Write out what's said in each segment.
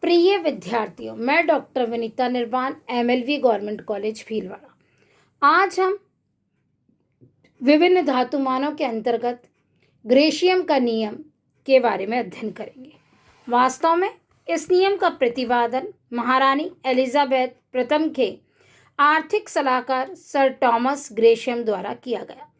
प्रिय विद्यार्थियों, मैं डॉक्टर विनीता निर्वाण, एमएलवी गवर्नमेंट कॉलेज भीलवाड़ा। आज हम विभिन्न धातुमानों के अंतर्गत ग्रेशियम का नियम के बारे में अध्ययन करेंगे। वास्तव में इस नियम का प्रतिपादन महारानी एलिजाबेथ प्रथम के आर्थिक सलाहकार सर टॉमस ग्रेशियम द्वारा किया गया।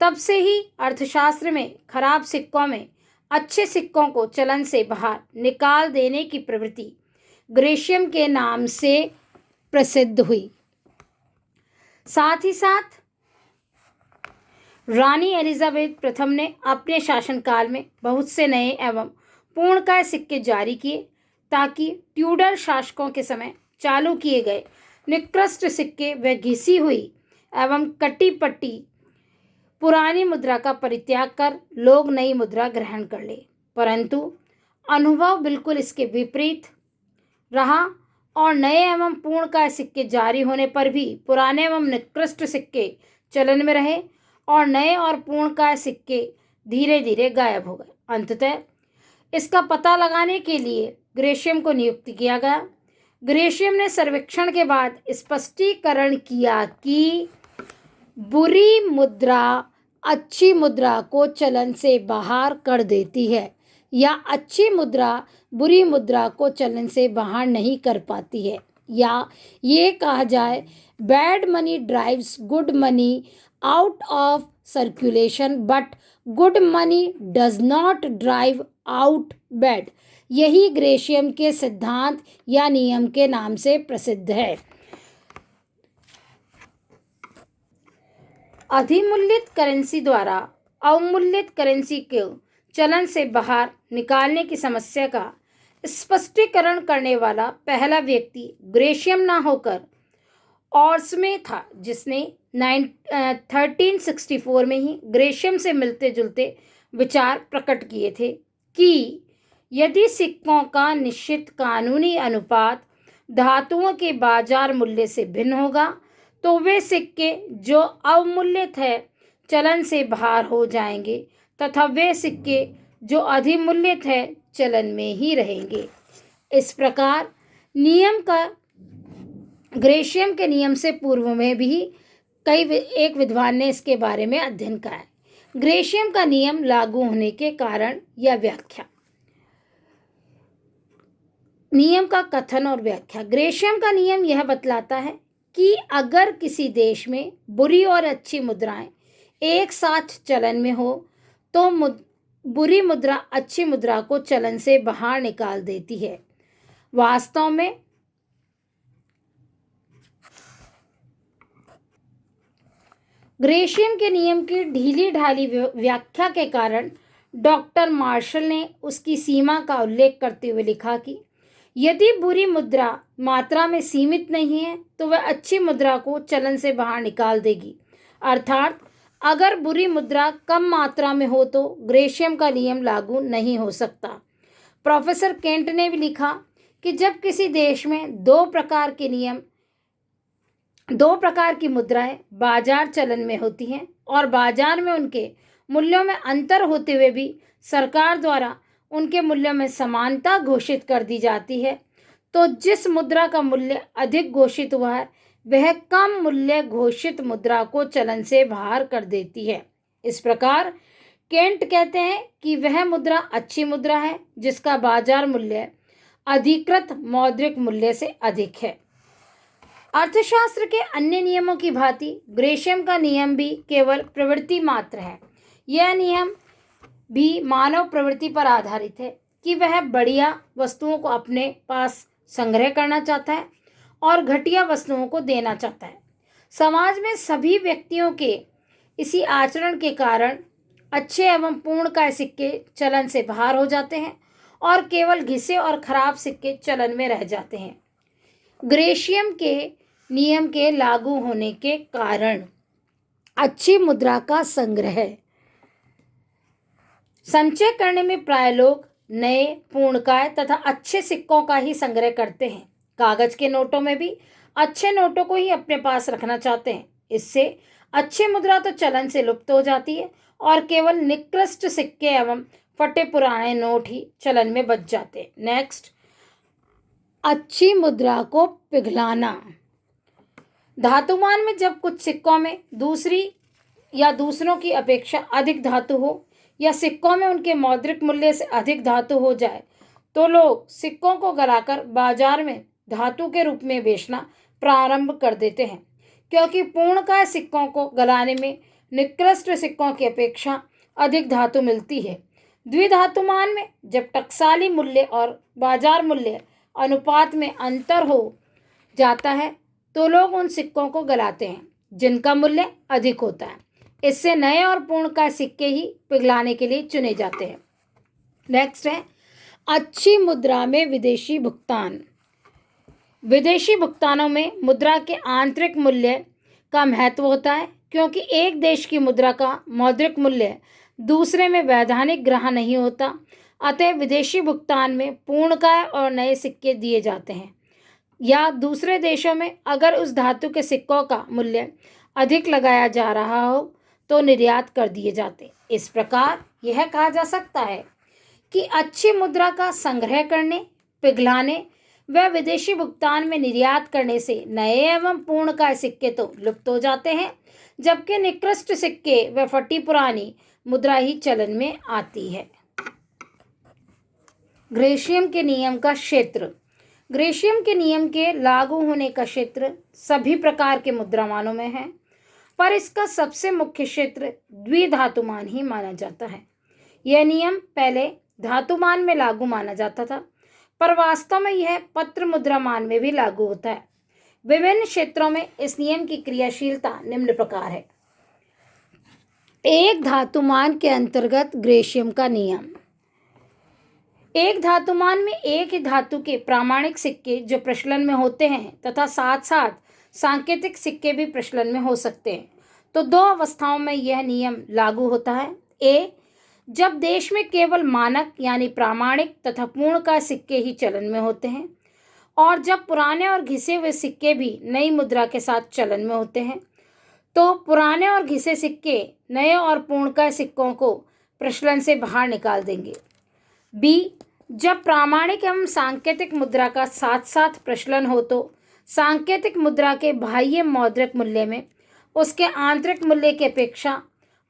तब से ही अर्थशास्त्र में खराब सिक्कों में अच्छे सिक्कों को चलन से बाहर निकाल देने की प्रवृत्ति ग्रेशियम के नाम से प्रसिद्ध हुई। साथ ही साथ रानी एलिजाबेथ प्रथम ने अपने शासनकाल में बहुत से नए एवं पूर्णकाय सिक्के जारी किए ताकि ट्यूडर शासकों के समय चालू किए गए निकृष्ट सिक्के व घिसी हुई एवं कटी पट्टी पुरानी मुद्रा का परित्याग कर लोग नई मुद्रा ग्रहण कर ले। परंतु अनुभव बिल्कुल इसके विपरीत रहा और नए एवं पूर्णकाय सिक्के जारी होने पर भी पुराने एवं निकृष्ट सिक्के चलन में रहे और नए और पूर्णकाय सिक्के धीरे धीरे गायब हो गए। अंततः इसका पता लगाने के लिए ग्रेशियम को नियुक्त किया गया। ग्रेशियम ने सर्वेक्षण के बाद स्पष्टीकरण किया कि बुरी मुद्रा अच्छी मुद्रा को चलन से बाहर कर देती है या अच्छी मुद्रा बुरी मुद्रा को चलन से बाहर नहीं कर पाती है, या ये कहा जाए bad money drives good money out of circulation but good money does not drive out bad. यही ग्रेशियम के सिद्धांत या नियम के नाम से प्रसिद्ध है। अधिमूल्यित करेंसी द्वारा अवमूल्यित करेंसी को चलन से बाहर निकालने की समस्या का स्पष्टीकरण करने वाला पहला व्यक्ति ग्रेशियम ना होकर ऑर्समे था, जिसने 1364 में ही ग्रेशियम से मिलते जुलते विचार प्रकट किए थे कि यदि सिक्कों का निश्चित कानूनी अनुपात धातुओं के बाजार मूल्य से भिन्न होगा तो वे सिक्के जो अवमूल्यित है चलन से बाहर हो जाएंगे तथा वे सिक्के जो अधिमूल्यित है चलन में ही रहेंगे। इस प्रकार नियम का ग्रेशियम के नियम से पूर्व में भी एक विद्वान ने इसके बारे में अध्ययन किया है। ग्रेशियम का नियम लागू होने के कारण या व्याख्या। नियम का कथन और व्याख्या। ग्रेशियम का नियम यह बतलाता है कि अगर किसी देश में बुरी और अच्छी मुद्राएं एक साथ चलन में हो तो बुरी मुद्रा अच्छी मुद्रा को चलन से बाहर निकाल देती है। वास्तव में ग्रेशियम के नियम की ढीली ढाली व्याख्या के कारण डॉक्टर मार्शल ने उसकी सीमा का उल्लेख करते हुए लिखा कि यदि बुरी मुद्रा मात्रा में सीमित नहीं है तो वह अच्छी मुद्रा को चलन से बाहर निकाल देगी। अर्थात अगर बुरी मुद्रा कम मात्रा में हो तो ग्रेशियम का नियम लागू नहीं हो सकता। प्रोफेसर केंट ने भी लिखा कि जब किसी देश में दो प्रकार की मुद्राएं बाजार चलन में होती हैं और बाजार में उनके मूल्यों में अंतर होते हुए भी सरकार द्वारा उनके मूल्यों में समानता घोषित कर दी जाती है, तो जिस मुद्रा का मूल्य अधिक घोषित हुआ है वह कम मूल्य घोषित मुद्रा को चलन से बाहर कर देती है। इस प्रकार केंट कहते हैं कि वह मुद्रा अच्छी मुद्रा है जिसका बाजार मूल्य अधिकृत मौद्रिक मूल्य से अधिक है। अर्थशास्त्र के अन्य नियमों की भांति ग्रेशियम का नियम भी केवल प्रवृत्ति मात्र है। यह नियम भी मानव प्रवृत्ति पर आधारित है कि वह बढ़िया वस्तुओं को अपने पास संग्रह करना चाहता है और घटिया वस्तुओं को देना चाहता है। समाज में सभी व्यक्तियों के इसी आचरण के कारण अच्छे एवं पूर्णकाय सिक्के चलन से बाहर हो जाते हैं और केवल घिसे और खराब सिक्के चलन में रह जाते हैं। ग्रेशियम के नियम के लागू होने के कारण अच्छी मुद्रा का संग्रह संचय करने में प्राय लोग नए पूर्णकाय तथा अच्छे सिक्कों का ही संग्रह करते हैं। कागज के नोटों में भी अच्छे नोटों को ही अपने पास रखना चाहते हैं। इससे अच्छी मुद्रा तो चलन से लुप्त हो जाती है और केवल निकृष्ट सिक्के एवं फटे पुराने नोट ही चलन में बच जाते हैं। नेक्स्ट, अच्छी मुद्रा को पिघलाना। धातुमान में जब कुछ सिक्कों में दूसरी या दूसरों की अपेक्षा अधिक धातु हो या सिक्कों में उनके मौद्रिक मूल्य से अधिक धातु हो जाए तो लोग सिक्कों को गलाकर बाजार में धातु के रूप में बेचना प्रारंभ कर देते हैं, क्योंकि पूर्णकाय सिक्कों को गलाने में निकृष्ट सिक्कों की अपेक्षा अधिक धातु मिलती है। द्विधातुमान में जब टकसाली मूल्य और बाजार मूल्य अनुपात में अंतर हो जाता है तो लोग उन सिक्कों को गलाते हैं जिनका मूल्य अधिक होता है। इससे नए और पूर्णकाय सिक्के ही पिघलाने के लिए चुने जाते हैं। नेक्स्ट है अच्छी मुद्रा में विदेशी भुगतान। विदेशी भुगतानों में मुद्रा के आंतरिक मूल्य का महत्व होता है, क्योंकि एक देश की मुद्रा का मौद्रिक मूल्य दूसरे में वैधानिक ग्रहण नहीं होता। अतः विदेशी भुगतान में पूर्णकाय और नए सिक्के दिए जाते हैं, या दूसरे देशों में अगर उस धातु के सिक्कों का मूल्य अधिक लगाया जा रहा हो तो निर्यात कर दिए जाते। इस प्रकार यह कहा जा सकता है कि अच्छी मुद्रा का संग्रह करने, पिघलाने व विदेशी भुगतान में निर्यात करने से नए एवं पूर्णकाय सिक्के तो लुप्त हो जाते हैं, जबकि निकृष्ट सिक्के व फटी पुरानी मुद्रा ही चलन में आती है। ग्रेशियम के नियम का क्षेत्र। ग्रेशियम के नियम के लागू होने का क्षेत्र सभी प्रकार के मुद्रामानों में है, पर इसका सबसे मुख्य क्षेत्र द्विधातुमान ही माना जाता है। यह नियम पहले धातुमान में लागू माना जाता था, पर वास्तव में यह पत्र मुद्रामान में भी लागू होता है। विभिन्न क्षेत्रों में इस नियम की क्रियाशीलता निम्न प्रकार है। एक धातुमान के अंतर्गत ग्रेशियम का नियम। एक धातुमान में एक ही धातु के प्रामाणिक सिक्के जो प्रचलन में होते हैं तथा साथ साथ सांकेतिक सिक्के भी प्रचलन में हो सकते हैं, तो दो अवस्थाओं में यह नियम लागू होता है। ए, जब देश में केवल मानक यानी प्रामाणिक तथा पूर्णकाय सिक्के ही चलन में होते हैं, और जब पुराने और घिसे हुए सिक्के भी नई मुद्रा के साथ चलन में होते हैं, तो पुराने और घिसे सिक्के नए और पूर्णकाय सिक्कों को प्रचलन से बाहर निकाल देंगे। बी, जब प्रामाणिक एवं सांकेतिक मुद्रा का साथ साथ प्रचलन हो तो सांकेतिक मुद्रा के बाह्य मौद्रिक मूल्य में उसके आंतरिक मूल्य की अपेक्षा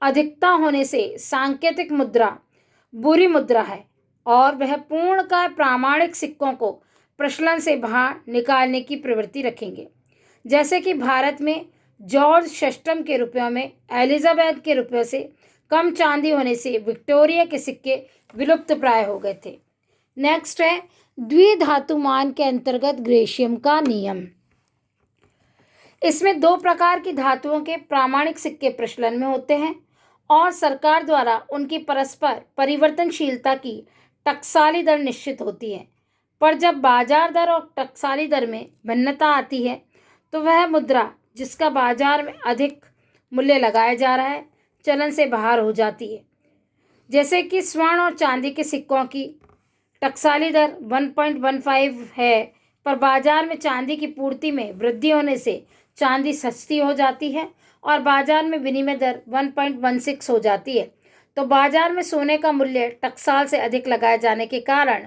अधिकता होने से सांकेतिक मुद्रा बुरी मुद्रा है और वह पूर्णकाय प्रामाणिक सिक्कों को प्रचलन से बाहर निकालने की प्रवृत्ति रखेंगे। जैसे कि भारत में जॉर्ज षष्ठम के रुपयों में एलिजाबेथ के रुपयों से कम चांदी होने से विक्टोरिया के सिक्के विलुप्त प्राय हो गए थे। नेक्स्ट है द्विधातुमान के अंतर्गत ग्रेशियम का नियम। इसमें दो प्रकार की धातुओं के प्रामाणिक सिक्के प्रचलन में होते हैं और सरकार द्वारा उनकी परस्पर परिवर्तनशीलता की टकसाली दर निश्चित होती है, पर जब बाजार दर और टकसाली दर में भिन्नता आती है तो वह मुद्रा जिसका बाजार में अधिक मूल्य लगाया जा रहा है चलन से बाहर हो जाती है। जैसे कि स्वर्ण और चांदी के सिक्कों की टकसाली दर 1.15 है, पर बाजार में चांदी की पूर्ति में वृद्धि होने से चांदी सस्ती हो जाती है और बाजार में विनिमय दर 1.16 हो जाती है, तो बाजार में सोने का मूल्य टकसाल से अधिक लगाए जाने के कारण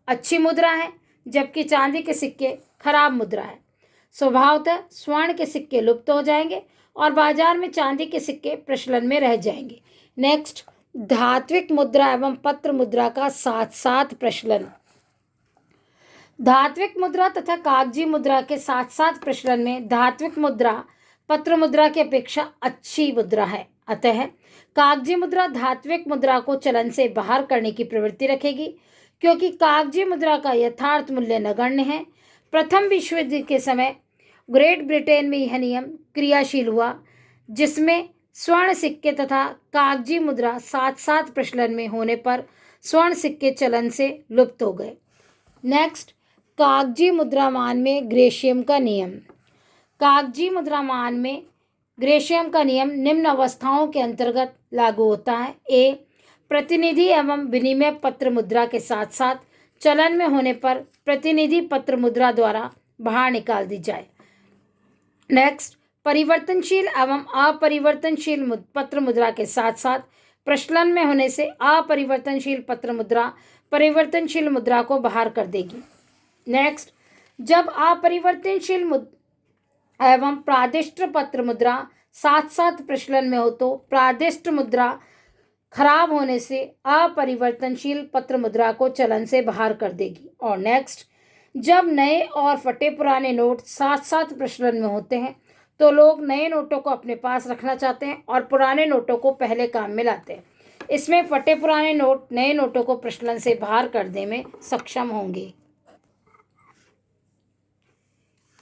अच्छी मुद्रा है, जबकि चांदी के सिक्के खराब मुद्रा है। स्वभावतः स्वर्ण के सिक्के लुप्त हो जाएंगे और बाजार में चांदी के सिक्के प्रचलन में रह जाएंगे। नेक्स्ट, धात्विक मुद्रा एवं पत्र मुद्रा का साथ साथ प्रचलन। धात्विक मुद्रा तथा कागजी मुद्रा के साथ साथ प्रचलन में धात्विक मुद्रा पत्र मुद्रा की अपेक्षा अच्छी मुद्रा है। अतः कागजी मुद्रा धात्विक मुद्रा को चलन से बाहर करने की प्रवृत्ति रखेगी, क्योंकि कागजी मुद्रा का यथार्थ मूल्य नगण्य है। प्रथम विश्व युद्ध के समय ग्रेट ब्रिटेन में यह नियम क्रियाशील हुआ, जिसमें स्वर्ण सिक्के तथा कागजी मुद्रा साथ साथ प्रचलन में होने पर स्वर्ण सिक्के चलन से लुप्त हो गए। नेक्स्ट, कागजी मुद्रामान में ग्रेशियम का नियम। कागजी मुद्रामान में ग्रेशियम का नियम निम्न अवस्थाओं के अंतर्गत लागू होता है। ए, प्रतिनिधि एवं विनिमय पत्र मुद्रा के साथ साथ चलन में होने पर प्रतिनिधि पत्र मुद्रा द्वारा बाहर निकाल दी जाए। नेक्स्ट, परिवर्तनशील एवं अपरिवर्तनशील पत्र मुद्रा के साथ साथ प्रचलन में होने से अपरिवर्तनशील पत्र मुद्रा परिवर्तनशील मुद्रा को बाहर कर देगी। नेक्स्ट, जब अपरिवर्तनशील एवं प्रादिष्ट पत्र मुद्रा साथ साथ प्रचलन में हो तो प्रादिष्ट मुद्रा खराब होने से अपरिवर्तनशील पत्र मुद्रा को चलन से बाहर कर देगी। और नेक्स्ट, जब नए और फटे पुराने नोट साथ साथ प्रचलन में होते हैं तो लोग नए नोटों को अपने पास रखना चाहते हैं और पुराने नोटों को पहले काम में लाते हैं। इसमें फटे पुराने नोट नए नोटों को प्रचलन से बाहर करने में सक्षम होंगे।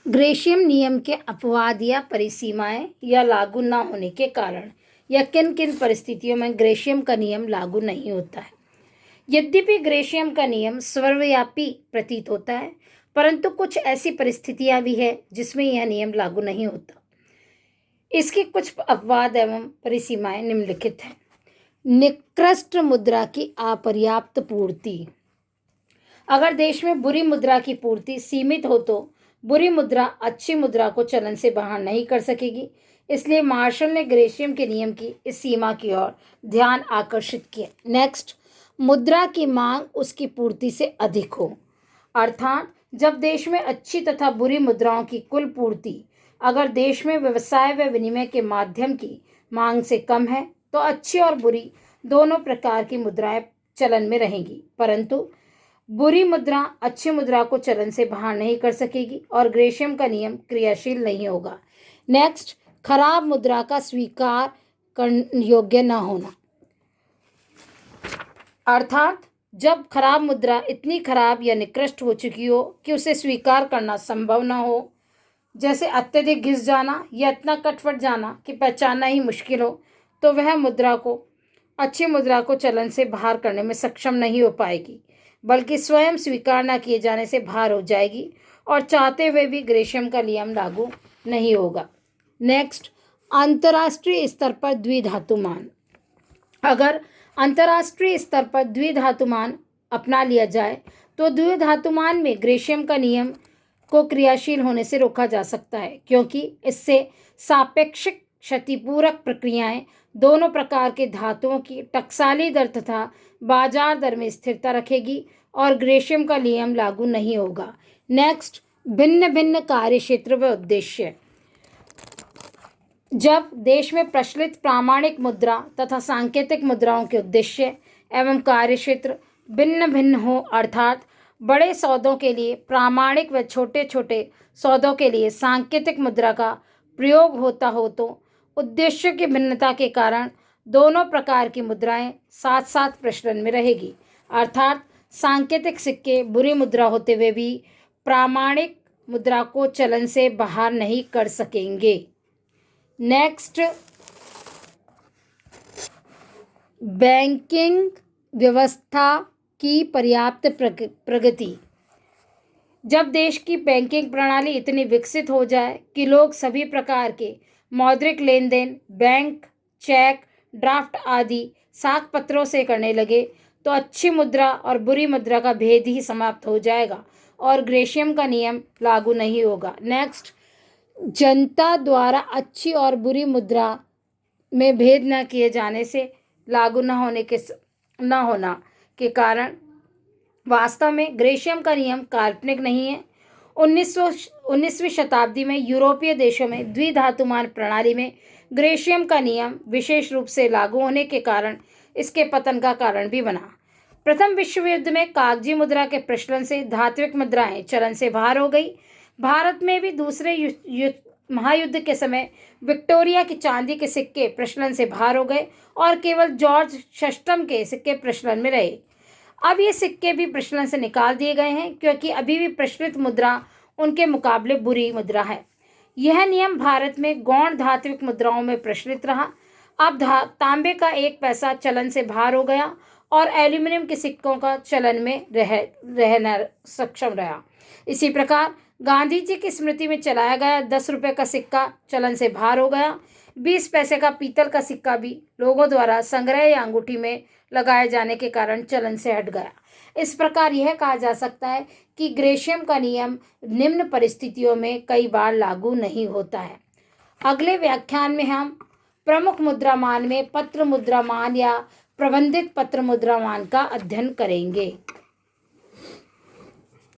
ग्रेशियम नियम के अपवाद या परिसीमाएं या लागू न होने के कारण या किन किन परिस्थितियों में ग्रेशियम का नियम लागू नहीं होता है। यद्यपि ग्रेशियम का नियम सर्वव्यापी प्रतीत होता है, परंतु कुछ ऐसी परिस्थितियां भी है जिसमें यह नियम लागू नहीं होता। इसके कुछ अपवाद एवं परिसीमाएं निम्नलिखित हैं। निकृष्ट मुद्रा की अपर्याप्त पूर्ति। अगर देश में बुरी मुद्रा की पूर्ति सीमित हो तो बुरी मुद्रा अच्छी मुद्रा को चलन से बाहर नहीं कर सकेगी। इसलिए मार्शल ने ग्रेशियम के नियम की इस सीमा की ओर ध्यान आकर्षित किया। नेक्स्ट, मुद्रा की मांग उसकी पूर्ति से अधिक हो, अर्थात जब देश में अच्छी तथा बुरी मुद्राओं की कुल पूर्ति अगर देश में व्यवसाय व विनिमय के माध्यम की मांग से कम है तो अच्छी और बुरी दोनों प्रकार की मुद्राएं चलन में रहेंगी, परंतु बुरी मुद्रा अच्छी मुद्रा को चलन से बाहर नहीं कर सकेगी और ग्रेशियम का नियम क्रियाशील नहीं होगा। नेक्स्ट, खराब मुद्रा का स्वीकार करने योग्य न होना, अर्थात जब खराब मुद्रा इतनी खराब या निकृष्ट हो चुकी हो कि उसे स्वीकार करना संभव न हो, जैसे अत्यधिक घिस जाना या इतना कटफट जाना कि पहचानना ही मुश्किल हो, तो वह मुद्रा को अच्छी मुद्रा को चलन से बाहर करने में सक्षम नहीं हो पाएगी, बल्कि स्वयं स्वीकार न किए जाने से बाहर हो जाएगी और चाहते हुए भी ग्रेशियम का नियम लागू नहीं होगा। नेक्स्ट, अंतर्राष्ट्रीय स्तर पर द्विधातुमान। अगर अंतर्राष्ट्रीय स्तर पर द्विधातुमान अपना लिया जाए तो द्विधातुमान में ग्रेशियम का नियम को क्रियाशील होने से रोका जा सकता है, क्योंकि इससे सापेक्षिक क्षतिपूरक प्रक्रियाएं दोनों प्रकार के धातुओं की टकसाली दर तथा बाजार दर में स्थिरता रखेगी और ग्रेशियम का नियम लागू नहीं होगा। नेक्स्ट, भिन्न भिन्न कार्य क्षेत्र व उद्देश्य। जब देश में प्रचलित प्रामाणिक मुद्रा तथा सांकेतिक मुद्राओं के उद्देश्य एवं कार्य क्षेत्र भिन्न भिन्न हो, अर्थात बड़े सौदों के लिए प्रामाणिक व छोटे छोटे सौदों के लिए सांकेतिक मुद्रा का प्रयोग होता हो तो उद्देश्य की भिन्नता के कारण दोनों प्रकार की मुद्राएं साथ साथ प्रचलन में रहेगी, अर्थात सांकेतिक सिक्के बुरी मुद्रा होते हुए भी प्रामाणिक मुद्रा को चलन से बाहर नहीं कर सकेंगे। नेक्स्ट, बैंकिंग व्यवस्था की पर्याप्त प्रगति। जब देश की बैंकिंग प्रणाली इतनी विकसित हो जाए कि लोग सभी प्रकार के मौद्रिक लेन देन बैंक, चेक, ड्राफ्ट आदि साख पत्रों से करने लगे तो अच्छी मुद्रा और बुरी मुद्रा का भेद ही समाप्त हो जाएगा और ग्रेशियम का नियम लागू नहीं होगा। नेक्स्ट, जनता द्वारा अच्छी और बुरी मुद्रा में भेद न किए जाने से लागू न होना के कारण वास्तव में ग्रेशियम का नियम काल्पनिक नहीं है। 19वीं शताब्दी में यूरोपीय देशों में द्विधातुमान प्रणाली में ग्रेशियम का नियम विशेष रूप से लागू होने के कारण इसके पतन का कारण भी बना। प्रथम विश्व युद्ध में कागजी मुद्रा के प्रचलन से धात्विक मुद्राएं चलन से बाहर हो गई। भारत में भी दूसरे महायुद्ध के समय विक्टोरिया की चांदी के सिक्के प्रचलन से बाहर हो गए और केवल जॉर्ज षष्ठम के सिक्के प्रचलन में रहे। अब ये सिक्के भी प्रचलन से निकाल दिए गए हैं क्योंकि अभी भी प्रचलित मुद्रा उनके मुकाबले बुरी मुद्रा है। यह नियम भारत में गौण धात्विक मुद्राओं में प्रचलित रहा। अब तांबे का 1 पैसा चलन से बाहर हो गया और एल्यूमिनियम के सिक्कों का चलन में रहना सक्षम रहा। इसी प्रकार गांधी जी की स्मृति में चलाया गया 10 रुपये का सिक्का चलन से बाहर हो गया। 20 पैसे का पीतल का सिक्का भी लोगों द्वारा संग्रह या अंगूठी में लगाए जाने के कारण चलन से हट गया। इस प्रकार यह कहा जा सकता है कि ग्रेशियम का नियम निम्न परिस्थितियों में कई बार लागू नहीं होता है। अगले व्याख्यान में हम प्रमुख मुद्रामान में पत्र मुद्रामान या प्रबंधित पत्र मुद्रामान का अध्ययन करेंगे।